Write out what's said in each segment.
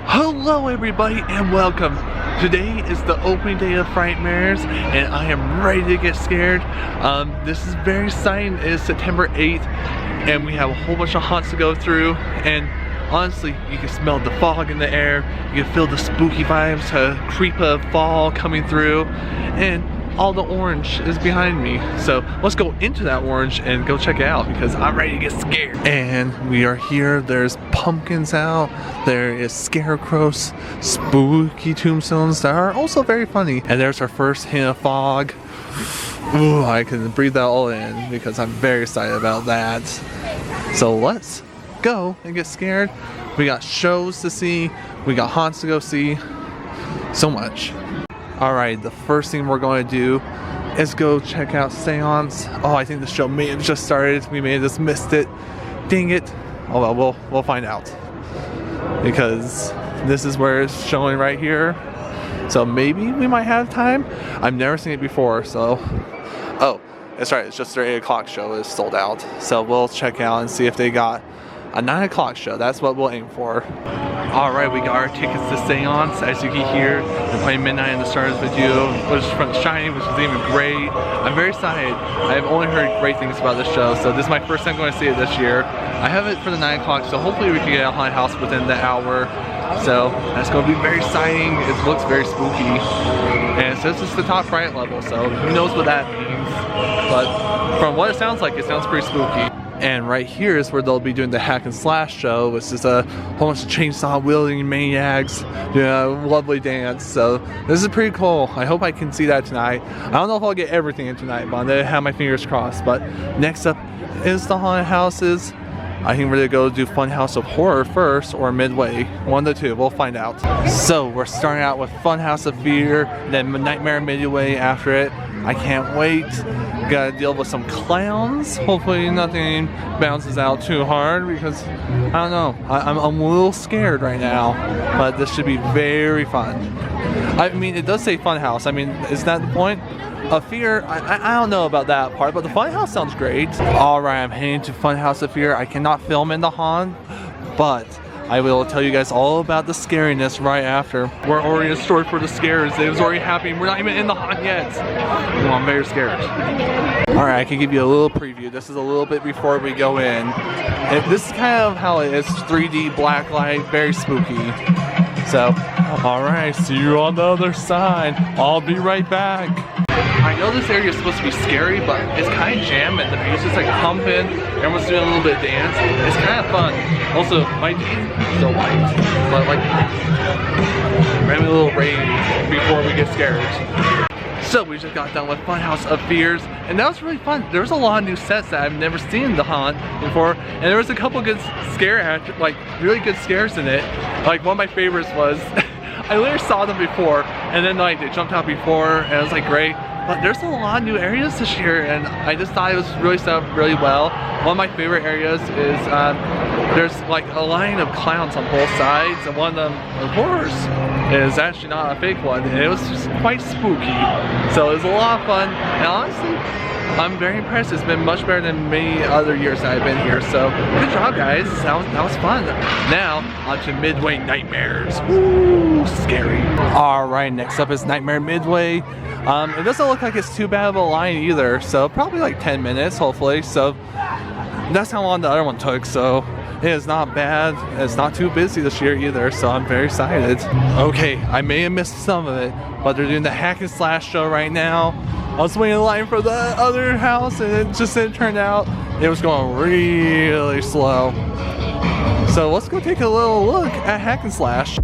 Hello everybody and welcome. Today is the opening day of Frightmares and I am ready to get scared. This is very exciting. It is September 8th and we have a whole bunch of haunts to go through, and honestly you can smell the fog in the air, you can feel the spooky vibes, creep of fall coming through, and all the orange is behind me. So let's go into that orange and go check it out because I'm ready to get scared. And we are here. There's pumpkins out. There is scarecrows, spooky tombstones that are also very funny. And there's our first hint of fog. Ooh, I can breathe that all in because I'm very excited about that. So let's go and get scared. We got shows to see. We got haunts to go see. So much. Alright, the first thing we're going to do is go check out Seance. Oh, I think the show may have just started. We may have just missed it. Dang it. Oh well, we'll find out. Because this is where it's showing right here. So maybe we might have time. I've never seen it before, so... Oh, that's right. It's just their 8 o'clock show is sold out. So we'll check out and see if they got a 9 o'clock show. That's what we'll aim for. Alright, we got our tickets to Seance. As you can hear, they're playing Midnight in the Stars video, which is from Shining, which is even great. I'm very excited. I've only heard great things about this show, so this is my first time going to see it this year. I have it for the 9 o'clock, so hopefully we can get a haunted house within the hour. So that's going to be very exciting. It looks very spooky. And it says it's the top fright level, so who knows what that means. But from what it sounds like, it sounds pretty spooky. And right here is where they'll be doing the hack and slash show, which is a whole bunch of chainsaw wielding maniacs doing a lovely dance. So this is pretty cool. I hope I can see that tonight. I don't know if I'll get everything in tonight, but I'm gonna have my fingers crossed. But next up is the haunted houses. I think we're gonna go do Funhouse of Horror first or Midway. One of the two, we'll find out. So we're starting out with Funhouse of Fear, then Nightmare Midway after it. I can't wait. Gotta deal with some clowns. Hopefully nothing bounces out too hard because I don't know. I'm a little scared right now, but this should be very fun. I mean, it does say Funhouse. I mean, is that the point? Of Fear, I don't know about that part, but the Funhouse sounds great. Alright, I'm heading to Funhouse of Fear. I cannot film in the haunt, but I will tell you guys all about the scariness right after. We're already in store for the scares. It was already happening. We're not even in the haunt yet. Well, I'm very scared. Alright, I can give you a little preview. This is a little bit before we go in. This is kind of how it is. 3D black light, very spooky. So, alright, see you on the other side. I'll be right back. I know this area is supposed to be scary, but it's kind of jamming. The music's like pumping, everyone's doing a little bit of dance. It's kind of fun. Also, my teeth are so white, but like, maybe a little rain before we get scared. So we just got done with Funhouse of Fears, and that was really fun. There was a lot of new sets that I've never seen in the haunt before, and there was a couple good really good scares in it. Like one of my favorites was, I literally saw them before, and then like they jumped out before, and it was like great. But there's a lot of new areas this year, and I just thought it was really set up really well. One of my favorite areas is there's like a line of clowns on both sides, and one of them, of course, is actually not a fake one, and it was just quite spooky. So it was a lot of fun, and honestly, I'm very impressed. It's been much better than many other years that I've been here. So good job, guys. That was fun. Now on to Midway Nightmares. Ooh, scary. All right, next up is Nightmare Midway. It doesn't look like it's too bad of a line either. So probably like 10 minutes, hopefully. So that's how long the other one took. So it is not bad. It's not too busy this year either. So I'm very excited. Okay, I may have missed some of it, but they're doing the hack and slash show right now. I was waiting in line for the other house, and it just didn't turn out. It was going really slow. So let's go take a little look at hack and slash.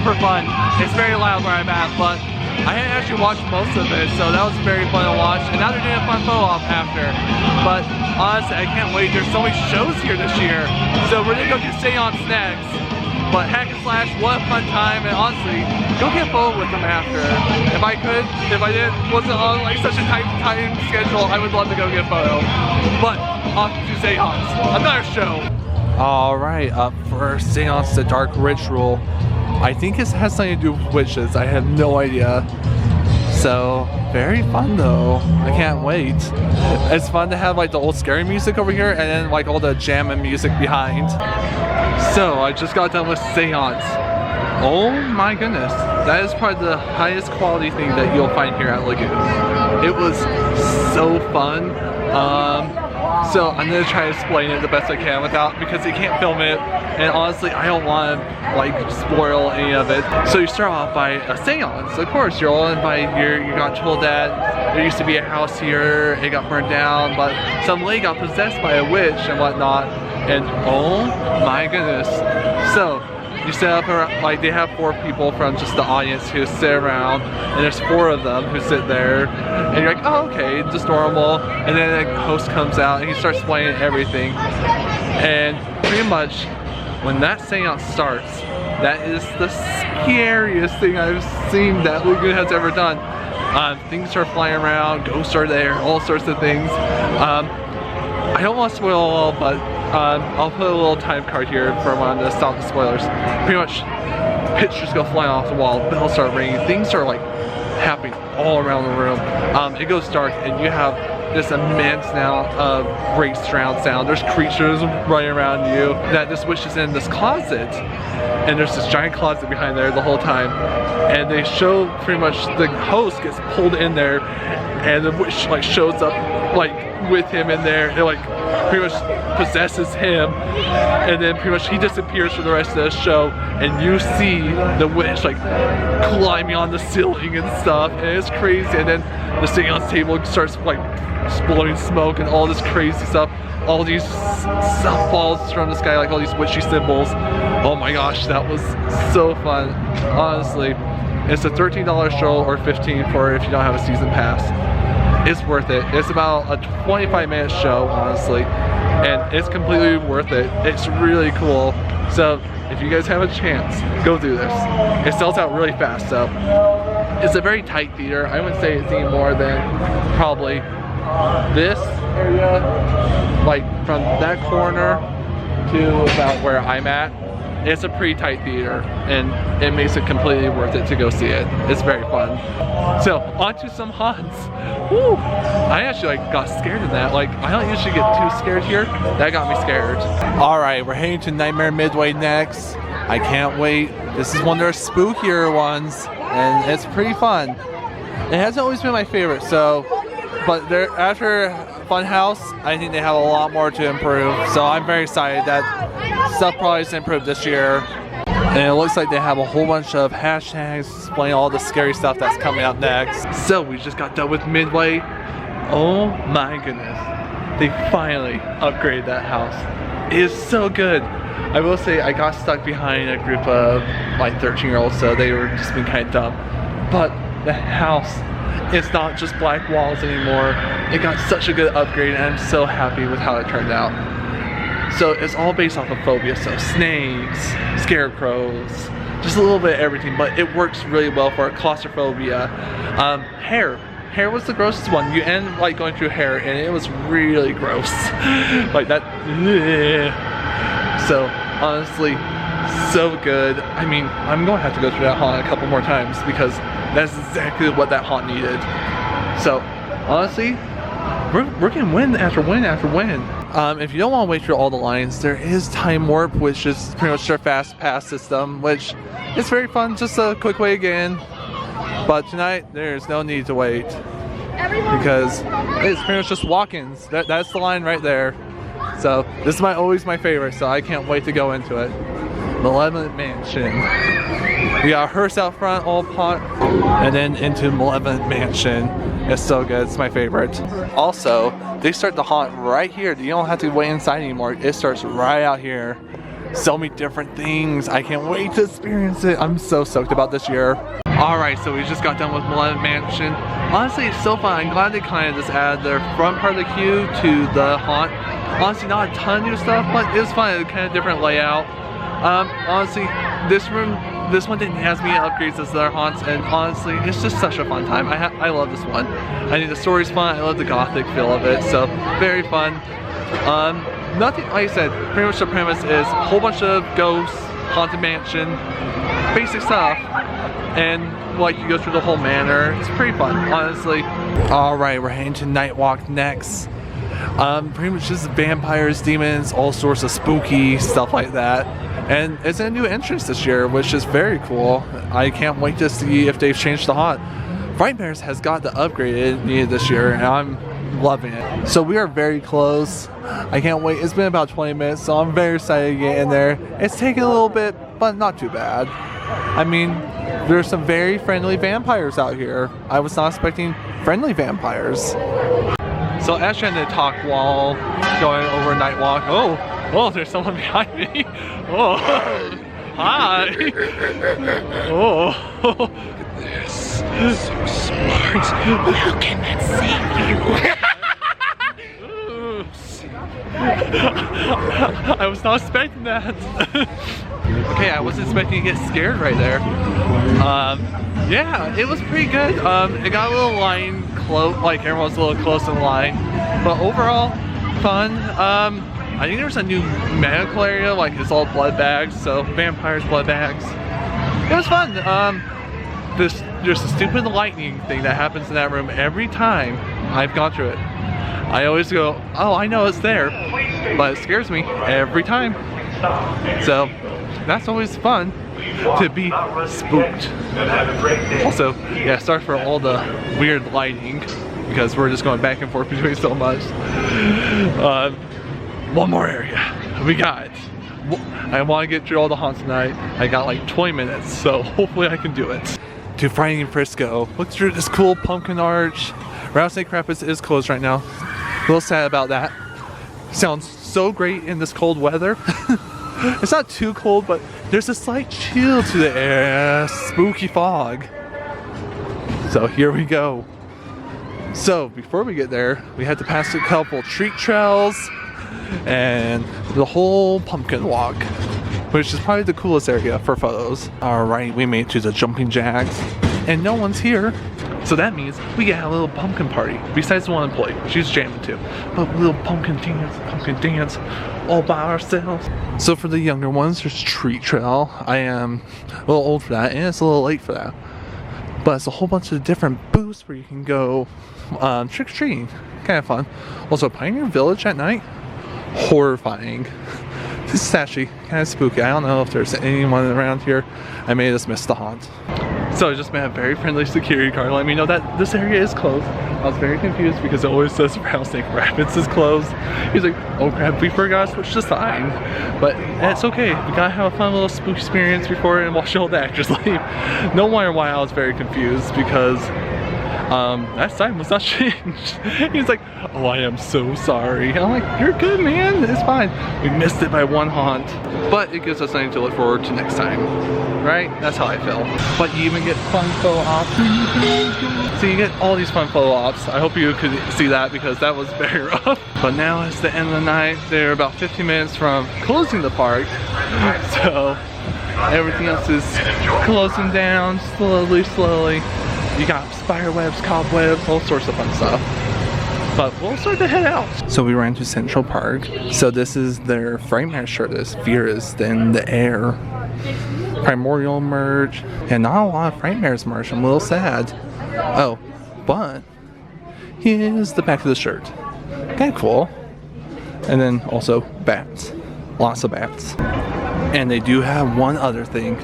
super fun. It's very loud where I'm at, but I hadn't actually watched most of it, so that was very fun to watch. And now they're doing a fun photo op after. But honestly, I can't wait. There's so many shows here this year. So we're gonna go get Seance next. But hack and slash, what a fun time, and honestly, go get a photo with them after. If I could, if I wasn't on like such a tight time schedule, I would love to go get a photo. But off to Seance, another show. Alright, up for Seance, the Dark Ritual. I think it has something to do with witches, I have no idea. So, very fun though. I can't wait. It's fun to have like the old scary music over here and then like all the jamming music behind. So, I just got done with Seance. Oh my goodness. That is probably the highest quality thing that you'll find here at Lagoon. It was so fun. So I'm gonna try to explain it the best I can without, because you can't film it, and honestly I don't want to like spoil any of it. So you start off by a seance. Of course, you're all invited here. You got told that there used to be a house here, it got burned down, but some lady got possessed by a witch and whatnot, and oh my goodness. So you set up, like they have 4 people from just the audience who sit around, and there's 4 of them who sit there, and you're like, oh okay, just normal. And then the host comes out and he starts explaining everything, and pretty much when that seance starts, that is the scariest thing I've seen that Lagoon has ever done. Things are flying around, ghosts are there, all sorts of things. I don't want to spoil all, but I'll put a little time card here for one to stop the spoilers. Pretty much, pictures go flying off the wall, bells start ringing, things are like happening all around the room. It goes dark, and you have this immense amount of great surround sound. There's creatures running around you. That this witch is in this closet, and there's this giant closet behind there the whole time. And they show pretty much the host gets pulled in there, and the witch like shows up like with him in there. It like pretty much possesses him, and then pretty much he disappears for the rest of the show, and you see the witch like climbing on the ceiling and stuff, and it's crazy. And then the seance table starts like blowing smoke and all this crazy stuff. All these stuff falls from the sky, like all these witchy symbols. Oh my gosh, that was so fun. Honestly, it's a $13 show or $15 for if you don't have a season pass. It's worth it. It's about a 25-minute show, honestly, and it's completely worth it. It's really cool. So if you guys have a chance, go do this. It sells out really fast, so it's a very tight theater. I wouldn't say it's any more than probably this area, like from that corner to about where I'm at. It's a pretty tight theater, and it makes it completely worth it to go see it. It's very fun. So on to some haunts. Woo! I actually like got scared in that. Like I don't usually get too scared here. That got me scared. All right, we're heading to Nightmare Midway next. I can't wait. This is one of their spookier ones, and it's pretty fun. It hasn't always been my favorite, so, but they're after Funhouse, I think they have a lot more to improve. So I'm very excited that stuff probably is improved this year. And it looks like they have a whole bunch of hashtags explaining all the scary stuff that's coming up next. So we just got done with Midway. Oh my goodness. They finally upgraded that house. It is so good. I will say I got stuck behind a group of like 13-year-olds, so they were just being kind of dumb. But the house, it's not just black walls anymore. It got such a good upgrade, and I'm so happy with how it turned out. So it's all based off of phobia, so snakes, scarecrows, just a little bit of everything, but it works really well for claustrophobia. Hair was the grossest one. You end like going through hair, and it was really gross. Like that. So honestly, so good. I mean, I'm going to have to go through that haunt a couple more times because that's exactly what that haunt needed. So honestly, we're getting win after win after win. If you don't want to wait through all the lines, there is Time Warp, which is pretty much their fast pass system, which is very fun, just a quick way again. But tonight, there's no need to wait because it's pretty much just walk-ins. That's the line right there. So this is always my favorite, so I can't wait to go into it. Malevolent Mansion. We got a hearse out front, all pot, and then into Malevolent Mansion. It's so good, it's my favorite. Also, they start the haunt right here. You don't have to wait inside anymore. It starts right out here. so many different things. I can't wait to experience it. I'm so stoked about this year. Alright, so we just got done with Malevolent Mansion. Honestly, it's so fun. I'm glad they kind of just added their front part of the queue to the haunt. Honestly, not a ton of new stuff, but it was fun. It's kind of different layout. Honestly, this one didn't have as many upgrades as the other haunts, and honestly, it's just such a fun time. I love this one. I think the story's fun. I love the gothic feel of it, so very fun. Nothing, like I said, pretty much the premise is a whole bunch of ghosts, haunted mansion, basic stuff. And like you go through the whole manor. It's pretty fun, honestly. Alright, we're heading to Nightwalk next. Pretty much just vampires, demons, all sorts of spooky stuff like that. And it's a new entrance this year, which is very cool. I can't wait to see if they've changed the haunt. Frightmares has got the upgrade it needed this year, and I'm loving it. So we are very close. I can't wait. It's been about 20 minutes, so I'm very excited to get in there. It's taking a little bit, but not too bad. I mean, there's some very friendly vampires out here. I was not expecting friendly vampires. So actually, I'm gonna talk while going over Nightwalk. Oh, there's someone behind me. Oh, hi. Oh, look at this. So smart. How can that save you? I was not expecting that. Okay, I wasn't expecting to get scared right there. Yeah, it was pretty good. It got a little line close, like everyone was a little close in line, but overall, fun. I think there's a new medical area, like it's all blood bags, so vampires, blood bags. It was fun. There's a stupid lightning thing that happens in that room every time I've gone through it. I always go, oh, I know it's there, but it scares me every time. So that's always fun to be spooked. Also, yeah, sorry for all the weird lighting because we're just going back and forth between so much. One more area. We got it. I want to get through all the haunts tonight. I got like 20 minutes, so hopefully I can do it. To Friday in Frisco. Look through this cool pumpkin arch. Rattlesnake Rapids is closed right now. A little sad about that. Sounds so great in this cold weather. It's not too cold, but there's a slight chill to the air. Spooky fog. So here we go. So before we get there, we had to pass a couple treat trails and the whole pumpkin walk, which is probably the coolest area for photos. Alright, we made it to the jumping jacks and no one's here. So that means we get a little pumpkin party, besides the one employee. She's jamming too. But little pumpkin dance, all by ourselves. So for the younger ones, there's Treat Trail. I am a little old for that, and it's a little late for that. But it's a whole bunch of different booths where you can go trick-or-treating. Kind of fun. Also, Pioneer Village at night, horrifying. This is actually kind of spooky. I don't know if there's anyone around here. I may have just missed the haunt. So I just met a very friendly security guard letting me know that this area is closed. I was very confused because it always says Rattlesnake Rapids is closed. He's like, oh crap, we forgot to switch the sign. But it's okay. We gotta have a fun little spooky experience before and watch all the actors leave. No wonder why I was very confused, because that sign was not changed. He's like, oh, I am so sorry. I'm like, you're good, man. It's fine. We missed it by one haunt, but it gives us something to look forward to next time, right? That's how I feel. But you even get fun photo ops. So you get all these fun photo ops. I hope you could see that because that was very rough. But now it's the end of the night. They're about 15 minutes from closing the park. So everything else is closing down slowly. You got spider webs, cobwebs, all sorts of fun stuff. But we'll start to head out. So we ran to Central Park. So this is their Frightmares shirt. This Fear is in the air. Primordial merch. And not a lot of Frightmares merch. I'm a little sad. Oh, but here's the back of the shirt. Kind of cool. And then also bats. Lots of bats. And they do have one other thing.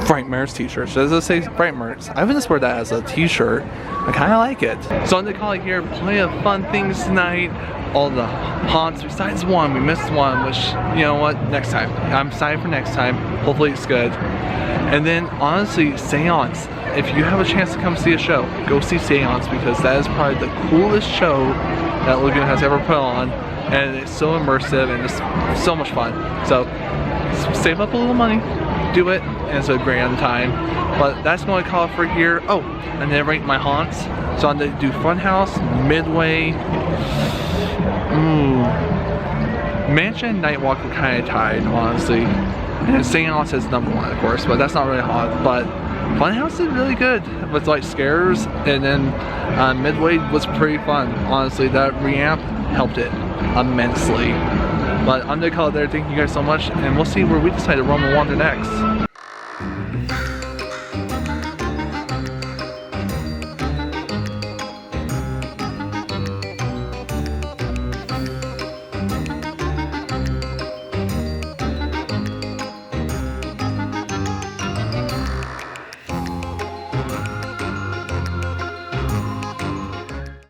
Frightmares t-shirts. Does it say Frightmares? I would just wear that as a t-shirt. I kind of like it. So on the call here, plenty of fun things tonight. All the haunts besides one. We missed one, which, you know what, next time. I'm excited for next time. Hopefully it's good. And then honestly, Seance. If you have a chance to come see a show, go see Seance, because that is probably the coolest show that Lagoon has ever put on. And it's so immersive and it's so much fun. So save up a little money, do it, and it's a grand time. But that's going to call it for here. Oh, and then rank my haunts. So I'm going to do Funhouse, Midway, Mansion and Nightwalk are kind of tied, honestly. And Seance is number 1, of course, but that's not really hot. But Funhouse is really good with like scares, and then Midway was pretty fun. Honestly, that reamp helped it immensely. But I'm gonna call it there. Thank you guys so much, and we'll see where we decide to roam and wander next.